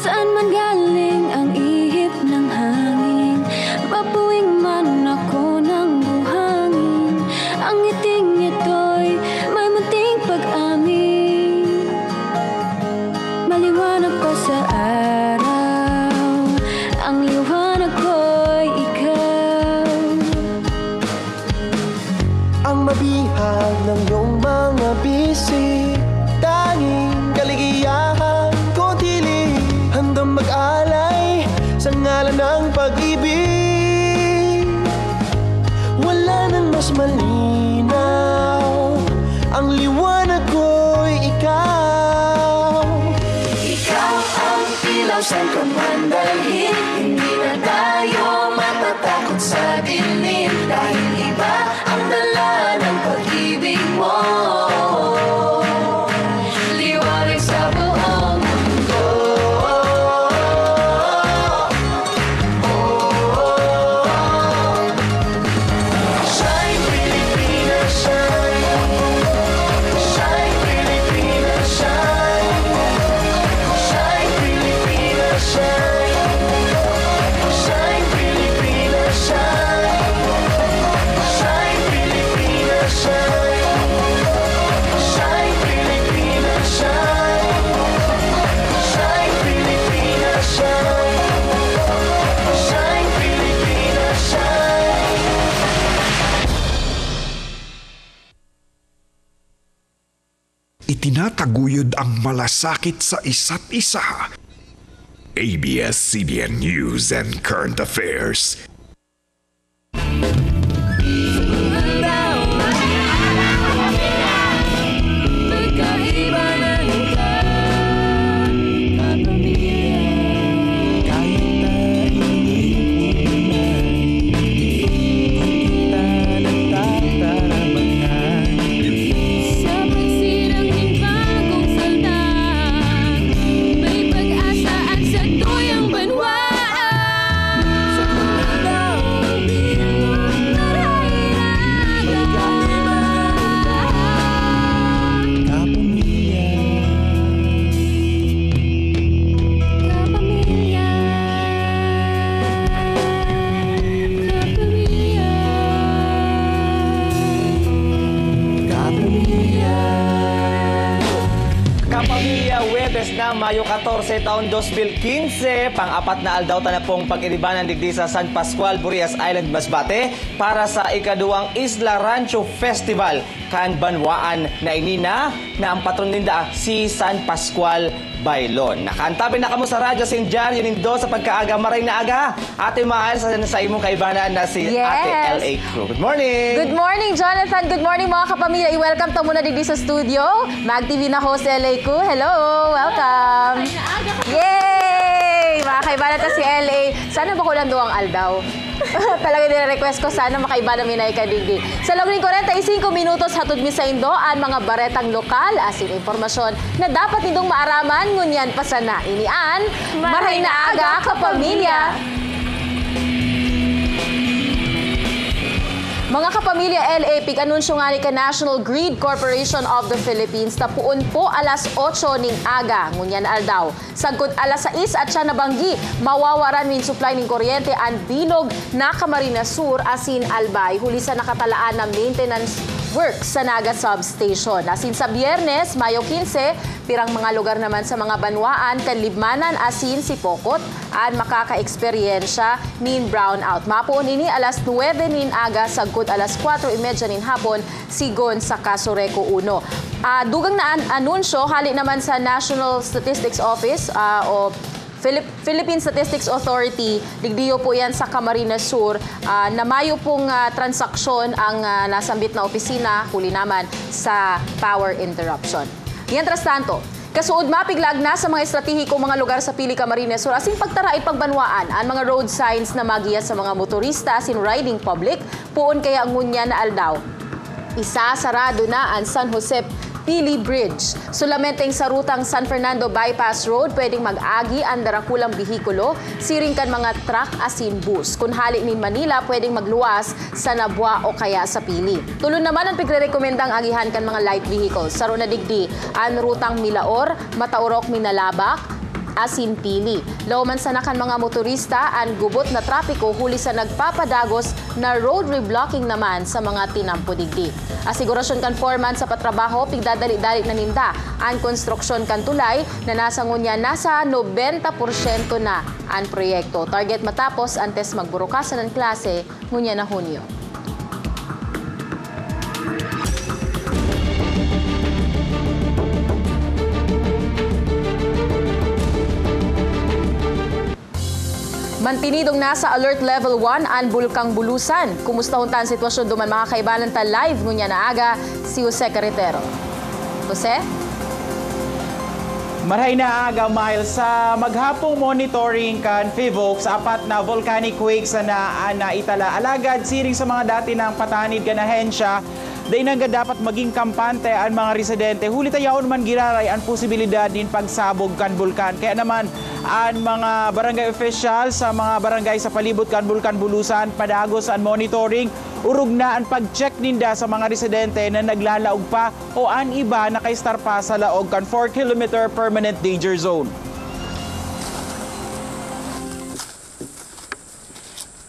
Saan man galing ang ihip ng hangin, babuing man ako ng buhangin. Ang ngiting ito'y may munting pag-amin. Maliwanag pa sa araw, ang liwanag ko'y ikaw. Ang mabihag ng iyong mga bisig, tanging kaligayahan ko tili. Handang mag-alay sa ngalan ng pag-ibig. Wala nang mas malinaw, ang liwanag ko'y ikaw. Ikaw ang ilaw saan ka man dalhin, hindi na tayo matatakot sa dilim. Dahil iba ang dala ng pag-ibig mo. Liwanag sa buong mundo. Shine Pilipinas, shine. Shine Pilipinas, shine. Shine Pilipinas, shine. Shine Pilipinas, shine. Shine Pilipinas, shine. Shine Pilipinas, shine. Shine Pilipinas, shine. Shine Pilipinas, shine. Itinataguyod ang malasakit sa isa't isa. ABS-CBN News and Current Affairs. Sa pagsirang ng bagong salda, may pag-asa at sa tuyang banwaan. Sa kapamilya. Kapamilya, Webes na Mayo 14 taon 2015, pang-apat na aldaw na pong pag-iribanan digdi sa San Pascual, Burias Island, Masbate para sa ikaduwang Isla Rancho Festival. Kan banwaan na inina na ang patron ninda si San Pascual Bailon. Nakaantabin na kamo sa radyo St. John, Unindo sa pagkaaga, maray na aga. Ate Mahal, sa imong kaibanan na si Ate L.A. Crew. Good morning! Good morning, Jonathan. Good morning, mga kapamilya. I-welcome ta muna dito sa studio. Mag-TV na host L.A. Crew. Hello! Welcome! Yay! Mga kaibanan ta si L.A. Sana ba ko lang doang aldaw? Talaga nire-request ko, sana makaiba na minay ka digdi. Sa loob ng 45 minutos, hatod mi sa Indo ang mga baretang lokal, asin impormasyon na dapat nitong maaraman, ngunyan pa sana inian. Maray na aga, kapamilya! Mga kapamilya LA, pig-anunsyo nga ni ka National Grid Corporation of the Philippines na puon po alas 8 ning aga, ngunyan aldaw. Sagkod alas 6 at siya nabanggi, mawawaran min supply ning kuryente ang bilog na Camarines Sur asin Albay. Huli sa nakatalaan na maintenance work sa Naga Substation. Asin sa Biyernes, Mayo 15, pirang mga lugar naman sa mga banwaan, kanlibmanan asin si Pokot, at makaka-eksperyensya nin brownout. Mapuon ini alas 9 nin aga, sagkod alas 4:30 nin hapon, sigon sa Casureco 1. Dugang na anunsyo, hali naman sa National Statistics Office o Philippine Statistics Authority, digdiyo po yan sa Camarines Sur, na mayo pong transaksyon ang nasambit na opisina, huli naman sa power interruption. Yan tras tanto, kasuod mapiglag na sa mga estratehikong mga lugar sa Pili Camarines Sur, asin pagtarait pagbanwaan ang mga road signs na magiya sa mga motorista asin riding public, puon kaya ngunya na aldaw. Isa sarado na ang San Jose Pili Bridge. Sulamenteng sa rutang San Fernando Bypass Road, pwedeng mag-agi ang darakulang bihikulo, siring kan mga truck asin bus. Kung hali ni Manila, pwedeng magluwas sa Nabua o kaya sa Pili. Tuloy naman ang pigre-rekomendang agihan kan mga light vehicles. Saro na digdi ang rutang Milaor, Mataurok, Minalabak, asin pili. Lauman sa nakan mga motorista ang gubot na trapiko huli sa nagpapadagos na road reblocking naman sa mga tinampo digdi. Asigurasyon kan foreman sa patrabaho pigdadali-dali na ninda ang konstruksyon kan tulay na nasa ngunya nasa 90% na ang proyekto. Target matapos antes magburukasan ng klase ngunya na Hunyo. Mantinidong nasa alert level 1 ang Bulkang Bulusan. Kumusta huntan sitwasyon duman mga kaibanan ta live ngunya na aga si Jose Carretero. Jose? Maray na aga, Miles, sa maghapong monitoring kan FIVOC sa apat na volcanic quakes na itala. Alagad, siring sa mga dati ng patanid kan ahensya, dahil nga dapat maging kampante ang mga residente. Huli tayaon man giraray ang posibilidad din pagsabog kan bulkan. Kaya naman, ang mga barangay official sa mga barangay sa palibot kan Bulkan Bulusan, padagos ang monitoring, urug na ang pag-check ninda sa mga residente na naglalaog pa o ang iba naka-star pa sa laog kan 4-kilometer permanent danger zone.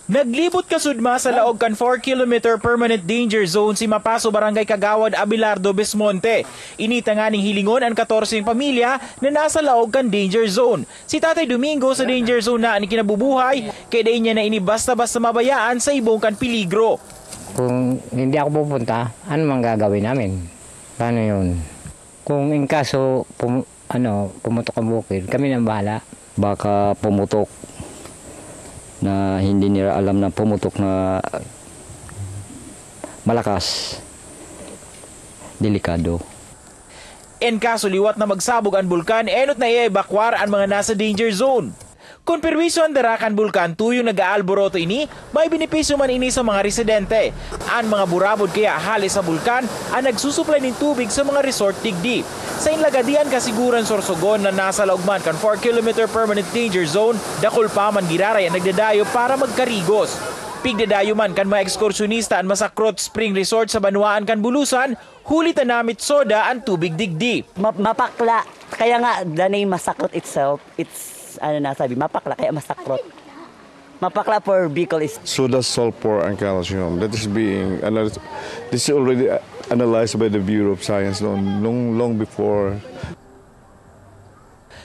Naglibot kasudma sa laog kan 4-kilometer permanent danger zone si Mapaso Barangay Kagawad Abelardo Besmonte. Inita nga ning hilingon ang 14 pamilya na nasa laog kan danger zone. Si Tatay Domingo sa danger zone na ni kinabubuhay, kaya dahin niya na ini basta-basta mabayaan sa ibong kan peligro. Kung hindi ako pupunta, ano mang gagawin namin? Paano yun? Kung in kaso pumutok ang bukid, kami nang bahala. Baka pumutok na hindi nila alam na pumutok na malakas, delikado. En kaso liwat na magsabog ang bulkan, enot na i-evacuar ang mga nasa danger zone. Kung perwiso ang darakan bulkan tuyong nag-aalboroto ini, may benepisyo man ini sa mga residente. Ang mga burabod kaya halis sa bulkan ang nagsusupply ng tubig sa mga resort digdi. Sa inlagadian kasiguran Sorsogon na nasa laugman kan 4-kilometer permanent danger zone, dakol pa man giraray ang nagdadayo para magkarigos. Pigdadayo man kan mga ekskursyonista ang Masakrot Spring Resort sa Banwaan kan Bulusan, hulit na namit soda ang tubig digdi. Mapakla, kaya nga the name Masakrot itself, it's mapakla kaya Masakrot. Mapakla for Bicol is soda, sulfur, and calcium. That is being analyzed. This is already analyzed by the Bureau of Science long before.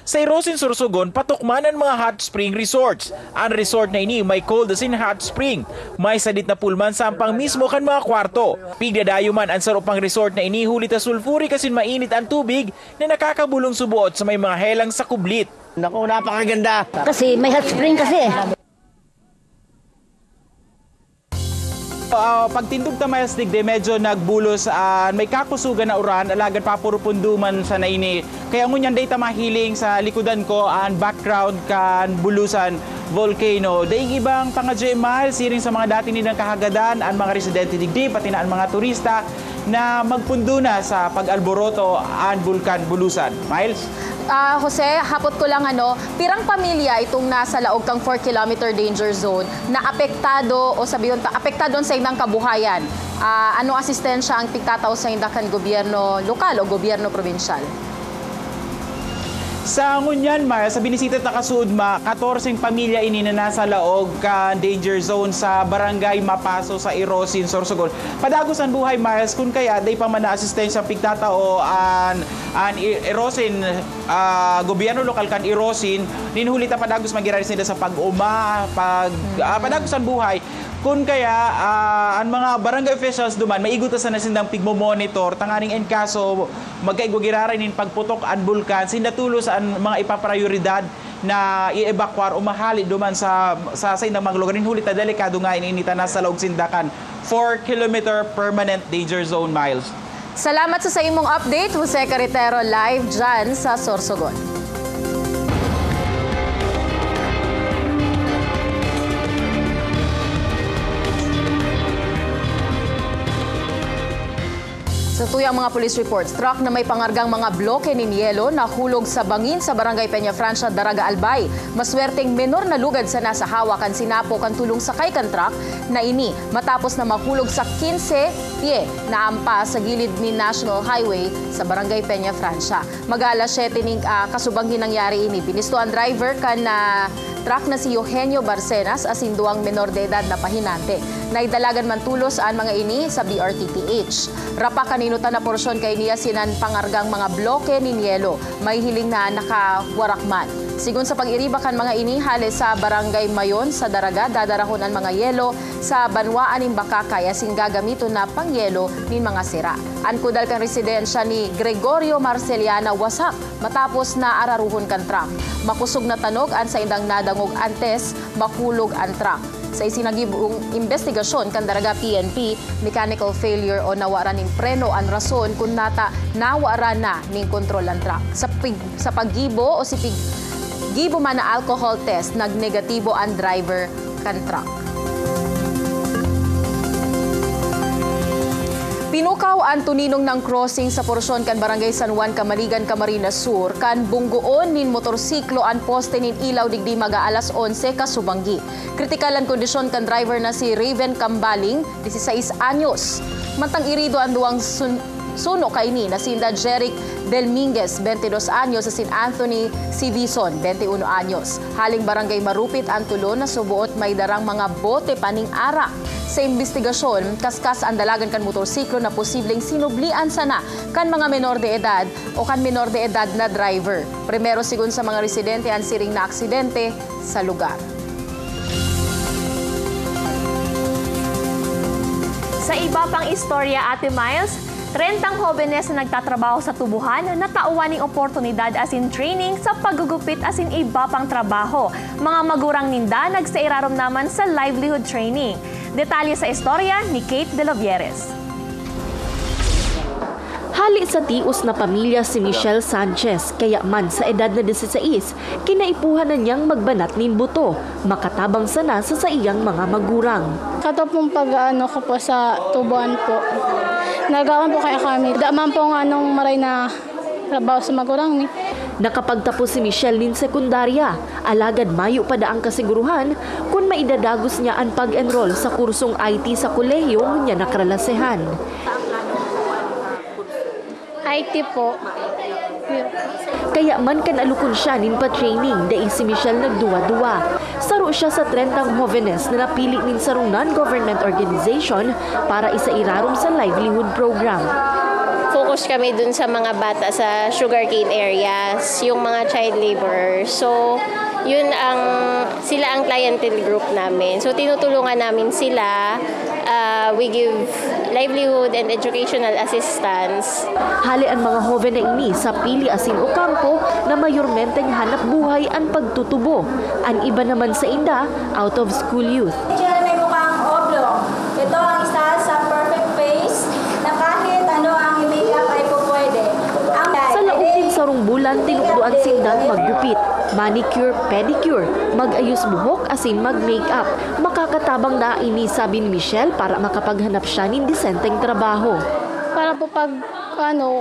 Sa Irosin, Sorsogon, patukman ang mga hot spring resorts. Ang resort na ini may cold as in hot spring. May sadit na pulman sa ampang mismo kan mga kwarto. Pigdadayo man ang sarupang resort na ini hulit na sulfuri kasi mainit ang tubig na nakakabulong subuot sa may mga helang sa kublit. naku, napakaganda. Kasi may hot spring kasi. Pagtindog ta Miles Digde, medyo nagbulos may kakusugan na uran, alagad papurupunduman sa naini. Kaya ngunyan data mahiling sa likudan ko ang background kan Bulusan volcano. Daing ibang pangadyo Miles, siring sa mga dati nilang kahagadan, ang mga residente digdi, pati na ang mga turista na magpundo na sa pag-alboroto ang Bulkan Bulusan. Miles? Jose, hapot ko lang pirang pamilya itong nasa laog kang 4-kilometer danger zone na apektado o sabihin apektado sa indang kabuhayan. Anong asistensya ang pigtataw sa indakan gobyerno lokal o gobyerno probinsyal? Sa ngunyan, Maya, sa binisita na kasuod 14 pamilya ini na nasa laog ka danger zone sa barangay Mapaso sa Irosin, Sorsogon. Padagos ang buhay, Miles, kung kaya day pa man na asistensya pigtatao an Irosin, gobyerno lokal kan Irosin, ninhulita padagos magiraris nila sa pag-uma, padagos ang buhay. Kung kaya, ang mga barangay officials duman, maigutas na sindang pigmo-monitor, tanganing en kaso, magkaigwagiraray nin pagputok ang bulkan, sindatulo sa mga ipaprioridad na i-evacuar o mahali duman sa sindang mga lugar. Hulit na delikado nga ininita na sa laog sindakan, 4-kilometer permanent danger zone, Miles. Salamat sa imong update, Jose Carretero, live dyan sa Sorsogon. Sa tuyang mga police reports, truck na may pangargang mga bloke ni Nielo nahulog sa bangin sa Barangay Peña Francia, Daraga, Albay. Maswerteng menor na lugad sa nasa hawakan sinapo kan tulong sakay kan truck na ini matapos na mahulog sa 15 pie na ampa sa gilid ni National Highway sa Barangay Peña Francia. Mag-alas 7 ning kasubangin nangyari ini. Binisto ang driver kan truck na si Eugenio Barcenas asin duang menor de edad na pahinante. Naidalagan man tulos ang mga ini sa BRTTH. Rapa kaninutan na porsyon kay niya sinan pangargang mga bloke ni Nielo. May hiling na nakawarakman. Sigun sa pag-iriba kan mga ini hali sa Barangay Mayon sa Daraga, dadarahon ang mga yelo sa banwaan ng Bakakay asin gagamito na pangyelo nin mga sira. Ankudal kan residensya ni Gregorio Marceliana wasak matapos na araruhon kan truck. Makusog na tanog an sa indang nadangog antes makulog ang truck. Sa isinagibong investigasyon kan Daraga PNP, mechanical failure o nawara ning preno ang rason kung nawara na ning kontrol ang truck. Sa paggibo o si gibo man na alcohol test, nagnegatibo ang driver kan truck. Pinukaw ang tuninong ng crossing sa porsyon kan Barangay San Juan, Camaligan, Camarines Sur, kan bunggoon nin motorsiklo ang poste nin ilaw digdi mag-aalas 11 kasubanggi. Kritikal ang kondisyon kan driver na si Raven Cambaling, 16 anyos. Mantang irido ang duwang suno kaini na sinda Jeric Delminguez, 22 anyos, sa St. Anthony Civison, 21 anyos. Haling barangay Marupit ang tulo na subuot may darang mga bote paning arak. Sa investigasyon, kaskas ang dalagan kan motorsiklo na posibleng sinublian sana kan mga menor de edad o kan menor de edad na driver. Primero sigun sa mga residente ang siring na aksidente sa lugar. Sa iba pang istorya, Ate Miles, 30 jóvenes na nagtatrabaho sa tubuhan na tauan ng oportunidad as in training sa paggugupit as in iba pang trabaho. Mga magurang ninda nagsairarom naman sa livelihood training. Detalye sa istorya ni Kate De Lovieres. Hali sa tios na pamilya si Michelle Sanchez, kaya man sa edad na 16, kinaipuhan na niyang magbanat nin buto, makatabang sana sa iyang mga magurang. Kato pong pag-ano ko po sa tubuan po, nagawan po kaya kami. Daman po anong maray na trabaho sa magurang ni. Nakapagtapos si Michelle nin sekundarya, alagad mayo pa daang kasiguruhan kung maidadagos niya ang pag-enroll sa kursong IT sa kolehiyo niya nakralasehan. IT po. Kaya man kanalukon siya nin pa-training, dahil si Michelle nagduwa-duwa. Saro siya sa 30 jóvenes na napili nin sarong non-government organization para isairarom sa livelihood program. Focus kami dun sa mga bata sa sugarcane areas, yung mga child laborers. So, sila ang clientele group namin. So, tinutulungan namin sila. We give livelihood and educational assistance. Hali ang mga joven na ini sa pili asin o kampo na mayormenteng hanap buhay ang pagtutubo. Ang iba naman sa inda, out of school youth. May mukhang oblong. Ito ang isa sa perfect face na kahit ano ang i-makeup ay po pwede. Sa laog din sarong bulan, tinukduan sindang maggupit, manicure, pedicure, mag-ayos buhok asin mag-makeup. Makakatabang na ini, sabi ni Michelle, para makapaghanap siya ng disenteng trabaho. Para po pag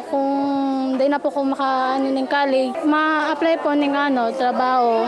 kung di na po kung maka-ng college, ma-apply po ng trabaho.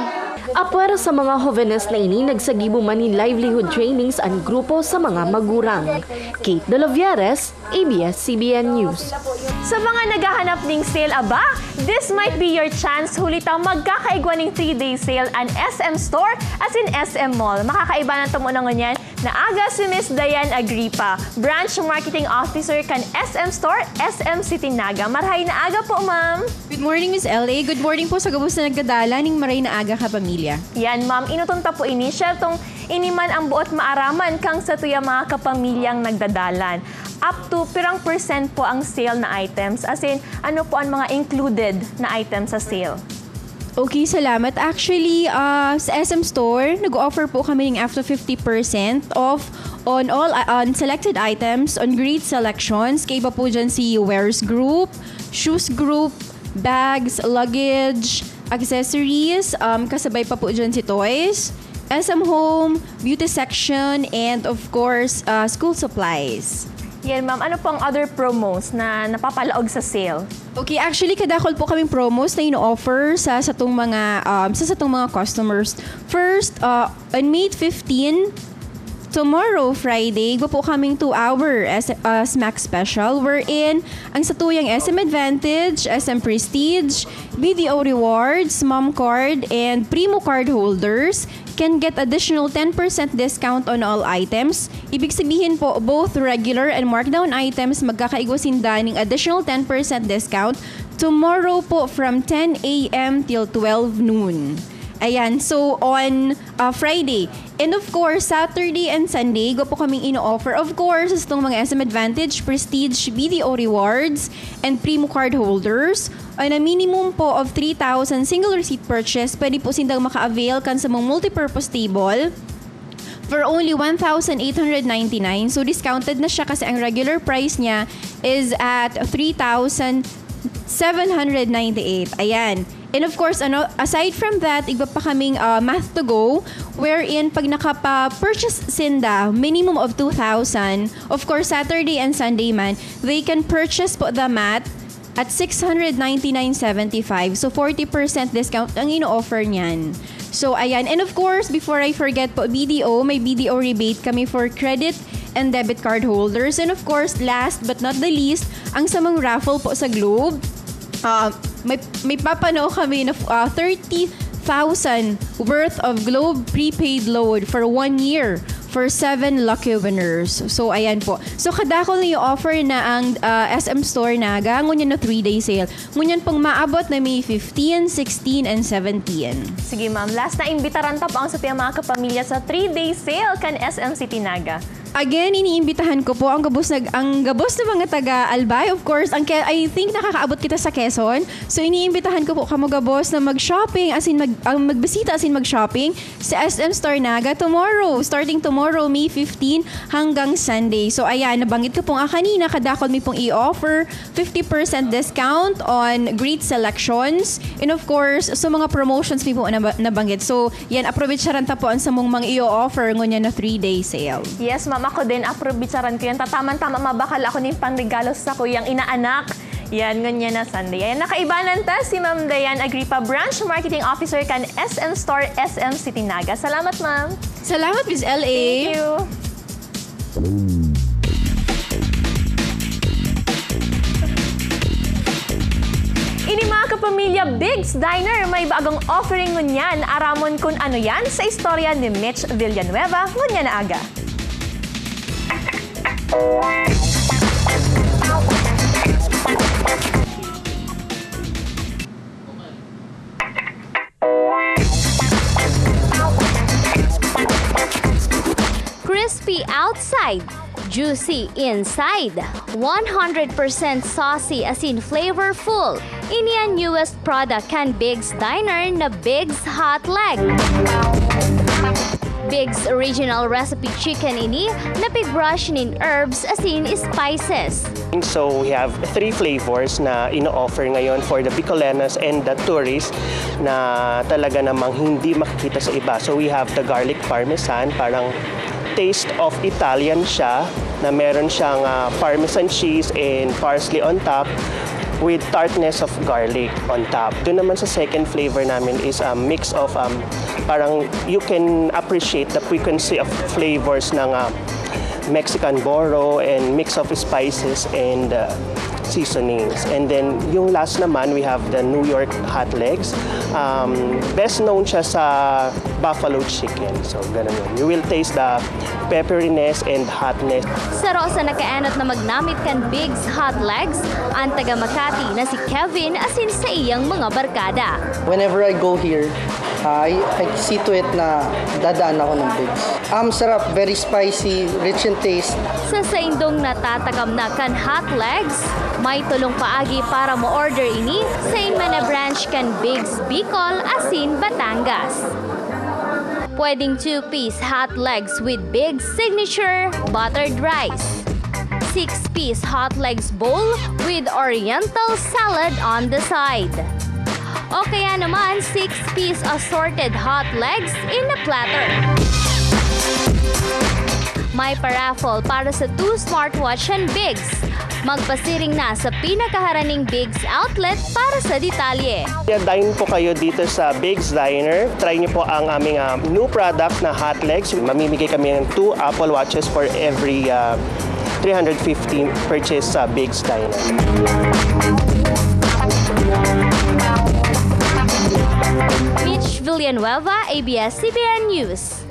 Apwera sa mga jóvenes na ini, nagsagibo man ng livelihood trainings ang grupo sa mga magurang. Kate De Lovieres, ABS-CBN News. Sa mga naghahanap ng sale aba, this might be your chance hulitang magkakaigwa ng 3-day sale ang SM Store as in SM Mall. Makakaiba ng tumunang yan na aga si Ms. Diane Agripa, Branch Marketing Officer kan SM Store, SM City Naga. Marhay na aga po, ma'am. Good morning, Ms. LA. Good morning po sa gabos na nagdadala ng maray na aga ka pamilya. Yan, ma'am. Inutunta po ini. Syertong iniman ang buot maaraman kang sa tuya mga kapamilyang nagdadalan. Up to pirang percent po ang sale na items. As in, ano po ang mga included na items sa sale? Okay, salamat. Actually, sa SM Store, nag-offer po kami ng up to 50% off on all on selected items, on great selections. Kaya iba po dyan si Wears Group, Shoes Group, bags, luggage, accessories, kasabay pa po dyan si Toys, SM Home, Beauty Section, and of course, school supplies. Yan, ma'am. Ano pong other promos na napapalaog sa sale? Okay, actually kadakol po kaming promos na ino-offer sa satong mga customers. First, on May 15, tomorrow, Friday, go po kaming 2-hour SMAC special wherein ang satuyang SM Advantage, SM Prestige, BDO Rewards, Mom Card, and Primo Card holders can get additional 10% discount on all items. Ibig sabihin po, both regular and markdown items magkakaigwasinda ng additional 10% discount tomorrow po from 10 a.m. till 12 noon. Ayan, so on Friday. And of course, Saturday and Sunday, go po kaming ino-offer. Of course, itong mga SM Advantage, Prestige, BDO Rewards, and Primo Card holders. On a minimum po of 3,000 single receipt purchase, pwede po sindang maka-avail kan sa mga multipurpose table for only 1,899. So discounted na siya kasi ang regular price niya is at 3,798. Ayan. And of course, aside from that, iba pa kaming math to go, wherein pag nakapa-purchase sinda, minimum of 2,000, of course, Saturday and Sunday man, they can purchase po the mat at 699.75. So 40% discount ang ino-offer niyan. So ayan. And of course, before I forget po, BDO, may BDO rebate kami for credit and debit card holders. And of course, last but not the least, ang samang raffle po sa Globe, may papanaw kami na 30,000 worth of Globe prepaid load for 1 year for 7 lucky winners. So, ayan po. So, kadakol na yung offer na ang SM Store Naga. Ngunyan na 3-day sale. Ngunyan pong maabot na May 15, 16, and 17. Sige, ma'am. Last na imbitaran ta po ang sa mga kapamilya sa 3-day sale kan SM City Naga. Again, iniimbitahan ko po ang gabos na mga taga Albay. Of course, I think nakakaabot kita sa Quezon. So, iniimbitahan ko po kamo gabos na mag-shopping, magbisita, mag-shopping sa SM Store Naga tomorrow. Starting tomorrow, May 15 hanggang Sunday. So, ayan, nabanggit ko pong kanina, kadakol may pong i-offer 50% discount on great selections. And of course, so mga promotions may po nabanggit. So, yan, aprovecharen ta po ang sa mga i-offer ngunyan na 3-day sale. Yes, ma'am. Ako din, aprovecharen ko yan. Tataman-tama mabakal ako ng pangregalo sa kuyang inaanak. Yan, ganyan na Sunday. Ayan, nakaibanan ta si Ma'am Dayan Agripa, Branch Marketing Officer kan SM Store, SM City Naga. Salamat, ma'am. Salamat, Miss LA. Thank you. Ini mga kapamilya, Big's Diner, may bagong offering ngunyan. Aramon kung ano yan sa istorya ni Mitch Villanueva, ngunyan na aga. Crispy outside, juicy inside, 100% saucy as in flavorful. Ini ang newest product kan Big's Diner na Big's Hot Leg. Big's original recipe chicken ini napig-brush in herbs as in spices. So we have 3 flavors na ino-offer ngayon for the Bicolenos and the tourists na talaga namang hindi makikita sa iba. So we have the garlic parmesan, parang taste of Italian siya, na meron siyang parmesan cheese and parsley on top with tartness of garlic on top. Doon naman sa second flavor namin is a mix of parang you can appreciate the frequency of flavors ng Mexican burro and mix of spices and seasonings. And then yung last naman, we have the New York hot legs. Best known siya sa buffalo chicken. So ganun yun. You will taste the pepperiness and hotness. Saro sa nakaanot na magnamit kan Big's Hot Legs, ang taga Makati na si Kevin asin sa iyang mga barkada. Whenever I go here, I see to it na dadaan ako ng Big's. Sarap, very spicy, rich in taste. Sa saindong natatakam na kan Hot Legs, may tulong paagi para mo-order ini sa Inmana branch kan Big's Bicol asin Batangas. Pwedeng 2-piece hot legs with Big's signature buttered rice. 6-piece hot legs bowl with oriental salad on the side. O kaya naman 6-piece assorted hot legs in a platter. May paraffle para sa 2 smartwatch and bigs. Magpasiring na sa pinakaharaning Bigs outlet para sa detalye. Dine po kayo dito sa Bigs Diner. Try niyo po ang aming new product na Hot Legs. Mamimigay kami ng 2 Apple Watches for every 315 purchase sa Bigs Diner. Mitch Villanueva, ABS-CBN News.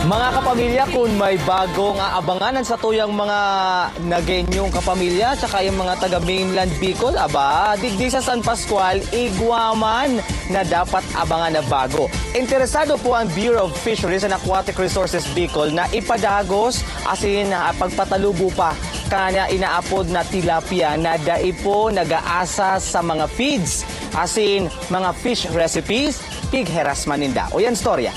Mga kapamilya, kung may bagong aabanganan sa tuyang mga nagenyong kapamilya tsaka yung mga taga-mainland Bicol, digdi sa San Pascual, igwaman na dapat abangan na bago. Interesado po ang Bureau of Fisheries and Aquatic Resources Bicol na ipadagos asin pagpatalubo pa kanya inaapod na tilapia na daipo nagaasa sa mga feeds asin mga fish recipes, pig harassment ninda. O yan storya.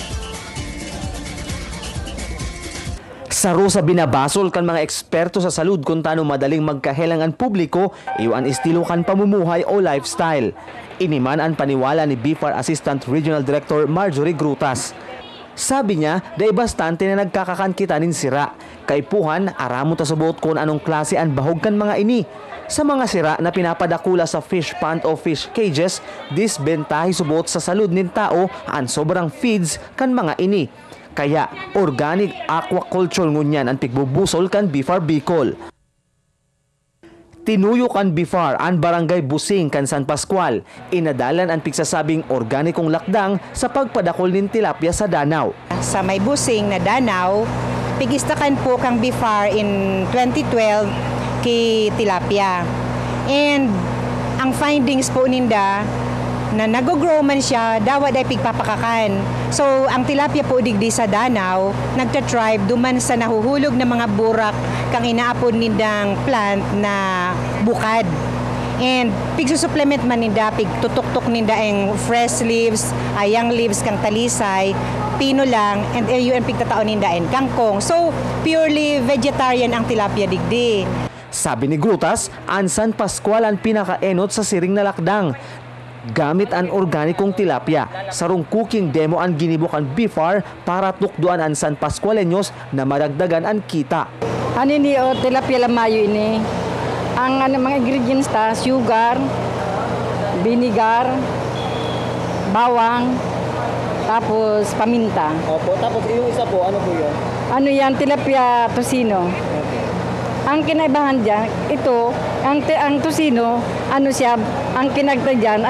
Saro sa binabasol kan mga eksperto sa salud kung tano madaling magkahelangan publiko, iwan estilo kan pamumuhay o lifestyle. Iniman ang paniwala ni BIFAR Assistant Regional Director Marjorie Grutas. Sabi niya, dahil bastante na nagkakakan kita nin sira. Kaipuhan, aramo ta subot kung anong klase ang bahog kan mga ini. Sa mga sira na pinapadakula sa fish pond o fish cages, disbentahi subot sa salud nin tao ang sobrang feeds kan mga ini. Kaya organic aquaculture ngunyan ang pigbubusol kan BIFAR Bicol. Tinuyo kan BIFAR ang barangay Busing kan San Pascual. Inadalan ang pigsasabing organikong lakdang sa pagpadakol nin tilapia sa Danau. Sa may Busing na Danau, pigistakan po kang BIFAR in 2012 kay tilapia. And ang findings po ninda na nag-grow man siya, dawa day pigpapakakan. So, ang tilapia po digdi sa Danau, nagta-tribe duman sa nahuhulog na mga burak kang inaapod nindang plant na bukad. And pigsusupplement man ninda, pigtutok-tok ninda ang fresh leaves, young leaves kang talisay, pino lang, and yun pigtataon ninda ang kangkong. So, purely vegetarian ang tilapia digdi. Sabi ni Grutas, ang San Pascual ang pinakaenot sa siring na lakdang. Gamit ang organikong tilapia. Sarong cooking demo ang ginibukan BIFAR para tukduan ang San Pascualeños na maragdagan ang kita. Ano ni tilapia lamayo ini? Ang mga ingredients ta, sugar, vinegar, bawang, tapos paminta. Opo, tapos yung isa po, ano po yun? Ano yan? Tilapia tocino. Ang kinaibahan dyan, ito, ang tocino, ano siya, ang kinagta dyan,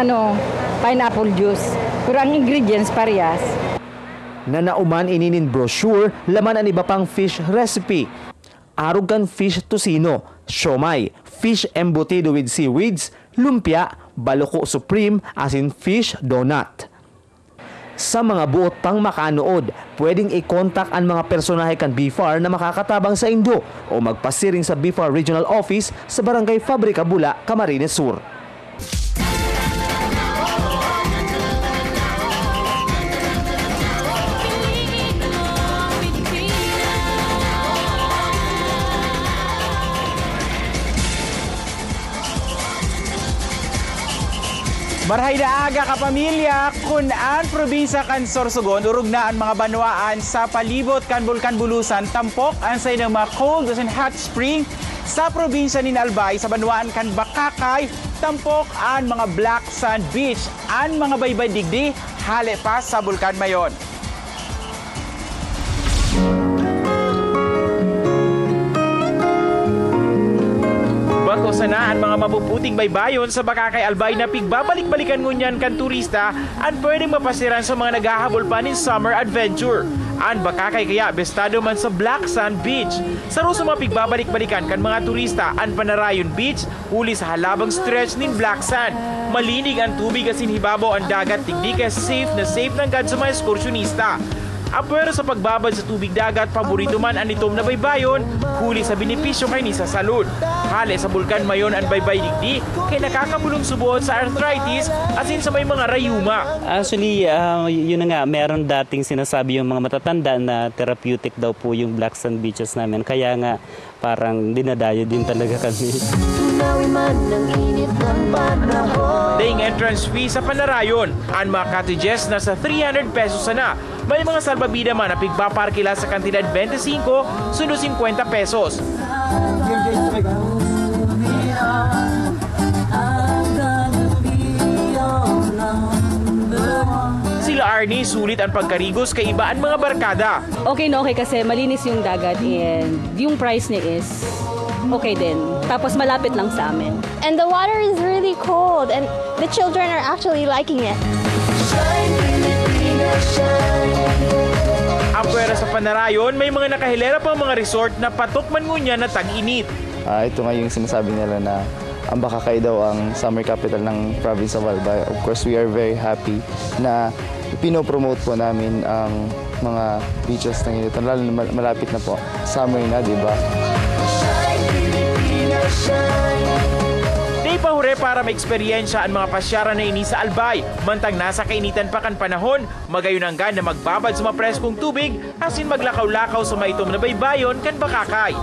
pineapple juice. Pero ang ingredients parehas. Nanauman ininin brochure, laman ang iba pang fish recipe. Arugan fish tocino, siomay, fish embutido with seaweeds, lumpia, baloko supreme, as in fish donut. Sa mga buot pang makanood, pwedeng i-contact ang mga personahe kan BIFAR na makakatabang sa Indo o magpasiring sa BIFAR Regional Office sa Barangay Fabrica, Bula, Camarines Sur. Marhay na aga kapamilya, kun ang probinsya kan Sorsogon, urog na ang mga banwaan sa palibot kan Bulkan Bulusan, tampok ang sa ng mga cold and hot spring sa probinsya ni Albay, sa banwaan kan Bakakay, tampok ang mga Black Sand Beach, ang mga baybay digdi, hale pa sa Bulkan Mayon. Bato sana ang mga mapuputing baybayon sa Bakakay Albay na pigbabalik-balikan ngunyan kan turista ang pwedeng mapasiran sa mga naghahabol pa ng summer adventure. Ang Bakakay kaya bestado man sa Black Sand Beach. Saro sa mga pigbabalik-balikan kan mga turista ang Panarayon Beach uli sa halabang stretch ng Black Sand. Malinig ang tubig asin hibabaw ang dagat tigdi kaya safe ng kad sa mga ekskursyonista. Apwero sa pagbabad sa tubig dagat, paborito man ang itom na baybayon, huli sa benepisyo kay ni sa salud. Hale sa Bulkan Mayon ang baybay digdi, kay nakakabulong subuot sa arthritis asin sa may mga rayuma. Actually, yun na nga, meron dating sinasabi yung mga matatanda na therapeutic daw po yung Black Sand Beaches namin. Kaya nga, parang dinadayo din talaga kami. Tunawi man ng init ng panahon. Daing entrance fee sa Panarayon. Ang mga cottages nasa 300 pesos na. May mga salbabida man na pigbaparkila sa kantidad 25, sundo 50 pesos. Sila Arnie, sulit ang pagkarigos kay iba ang mga barkada. Okay na okay kasi malinis yung dagat and yung price niya is okay din. Tapos malapit lang sa amin. And the water is really cold and the children are actually liking it. Ang pwera sa Panarayon, may mga nakahilera pang mga resort na patok man ngunya na tag-init. Ito nga yung sinasabi nila na ang Boracay daw ang summer capital ng province of Albay. Of course, we are very happy na pinopromote po namin ang mga beaches ng ito. Lalo na malapit na po. Summer na, di ba? Di pahure para maeksperiensya ang mga pasyara na ini sa Albay. Mantang nasa kainitan pa kan panahon, magayunanggan na magbabad sa mapreskong tubig, asin maglakaw-lakaw sa maitom na baybayon kan Bakakay.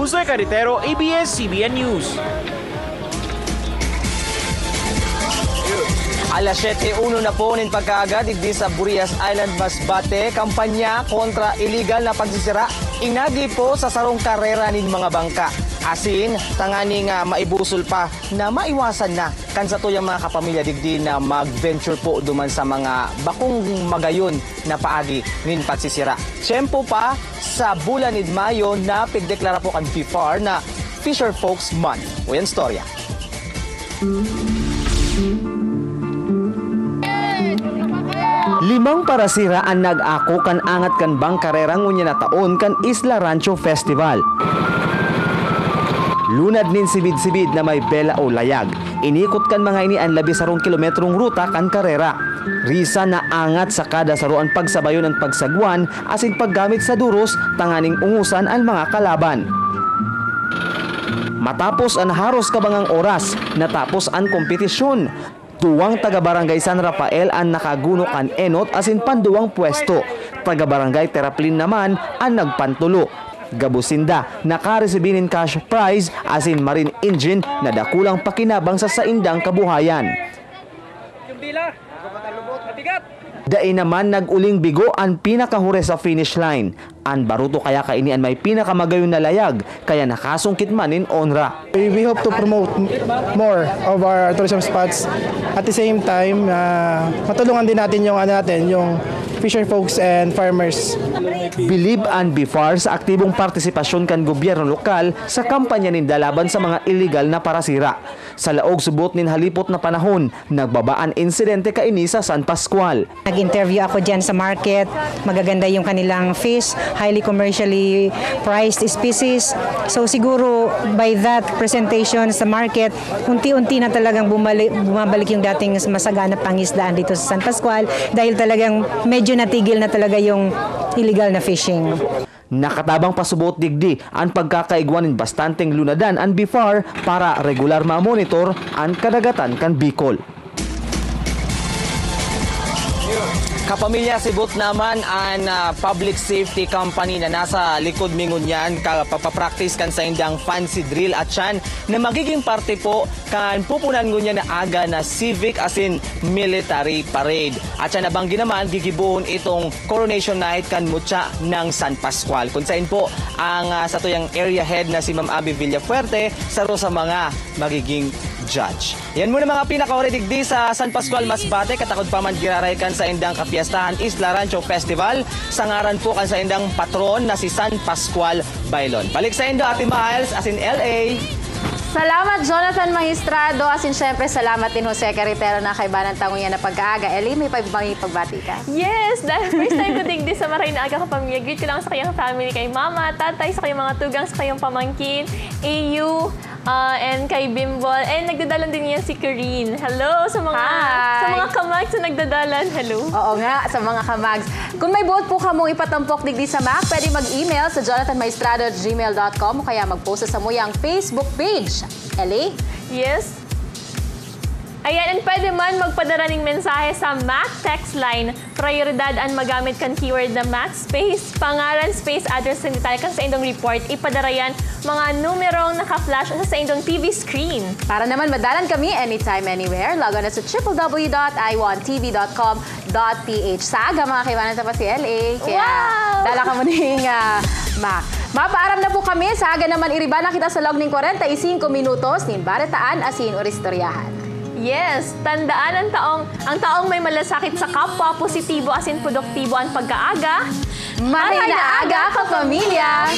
Jose Carretero, ABS-CBN News. Alas 7:01 na po nin pagkaagad digdi sa Burias Island, Masbate, kampanya kontra illegal na pagsisira inagi po sa sarong karera nin mga bangka. Asin, tangani nga maibusol pa na maiwasan na kan sa tuyang mga kapamilya digdi na mag-venture po duman sa mga bakong magayon na paagi nin pagsisira. Tiyempo pa sa bulan ni Mayo na pigdeklara po kan BIFAR na Fisher Folks Month. O yan storya. Limang parasira ang nag-ako kan angat kan bang karera ngunya na taon kan Isla Rancho Festival. Lunad nin sibid-sibid na may bela o layag. Inikot kan mga ini ang 12 kilometrong ruta kan karera. Risa na angat sa kada saruan pagsabayon ang pagsagwan asin paggamit sa duros tanganing ungusan ang mga kalaban. Matapos ang haros kabangang oras, natapos ang kompetisyon. Duwang taga-barangay San Rafael ang nakaguno kan enot asin panduwang pwesto. Taga-barangay Teraplin naman ang nagpantulo. Gabusinda, nakaresibinin cash prize asin marine engine na dakulang pakinabang sa saindang kabuhayan. Dai naman nag-uling bigo ang pinakahure sa finish line. Ang baruto kaya kainian may pinakamagayon na layag kaya nakasungkit man in onra. We hope to promote more of our tourism spots. At the same time, matulungan din natin yung fisher folks and farmers. Bilib ang BIFAR sa aktibong partisipasyon kan gobyerno lokal sa kampanya ninda laban sa mga illegal na parasira. Sa laog subot nin halipot na panahon, nagbabaan insidente kaini sa San Pascual. Nag-interview ako dyan sa market, magaganda yung kanilang fish, highly commercially priced species. So siguro by that presentation sa market, unti-unti na talagang bumabalik yung dating masagana pangisdaan dito sa San Pascual dahil talagang medyo natigil na talaga yung illegal na fishing. Nakatabang pasubot digdi ang pagkakaigwan ng bastanteng lunadan ang BIFAR para regular ma-monitor ang kadagatan kan Bicol. Kapamilya sibot naman ang public safety company na nasa likod mingon yan papapractice kan sa indang fancy drill at yan na magiging parte po kan pupunan ngunya na aga na civic asin military parade. At yan nabanggi naman gigibuhon itong coronation night kan mutya ng San Pascual. Kung saan po ang sa tuyang area head na si Ma'am Abby Villafuerte saro sa mga magiging judge. Yan muna mga pinaka-ore digdi sa San Pascual, Masbate. Katakod pa man giraray kan sa indang kapiyastahan Isla Rancho Festival. Sangaran po kan sa indang patron na si San Pascual Bailon. Balik sa indo, Ate Miles, as in LA. Salamat Jonathan Magistrado, asin syempre salamat din Jose Carretero na kaibanan tango yan na pagkaaga. Eli, may pagbati ka? Yes, dahil first time ko digdi sa Maray na Aga Kapamilya. Greet ko lang sa kayong family, kay mama, tatay, sa kayong mga tugang, sa kayong pamangkin, AU, and kay Bimbol. And nagdadalan din yan si Corinne. Hello sa mga kamags na nagdadalan. Hello. Oo nga, sa mga kamags. Kung may boat po ka mong ipatampok digdi sa Mac, pwede mag-email sa jonathanmaistrado@gmail.com o kaya mag-post sa muyang Facebook page. Ellie? Yes? Ayan, and pwede man magpadala ng mensahe sa Mac text line. Prioridad ang magamit kan keyword na Mac space, pangalan, space, address, and detalye kan sa indong report. Ipadara yan mga numerong naka-flash sa indong TV screen. Para naman madalan kami anytime, anywhere, log on na sa www.iwantv.com.ph. Sa aga mga kaibanan sa si LA. Kaya dala ka mo ng Mac. Mapaaram na po kami. Sa aga naman iriba na kita sa log ng 45 minutos nin baritaan asin o istoryahan. Yes, tandaan ang taong may malasakit sa kapwa, positibo asin produktibo ang pagkaaga. Mahay na aga, kapamilya!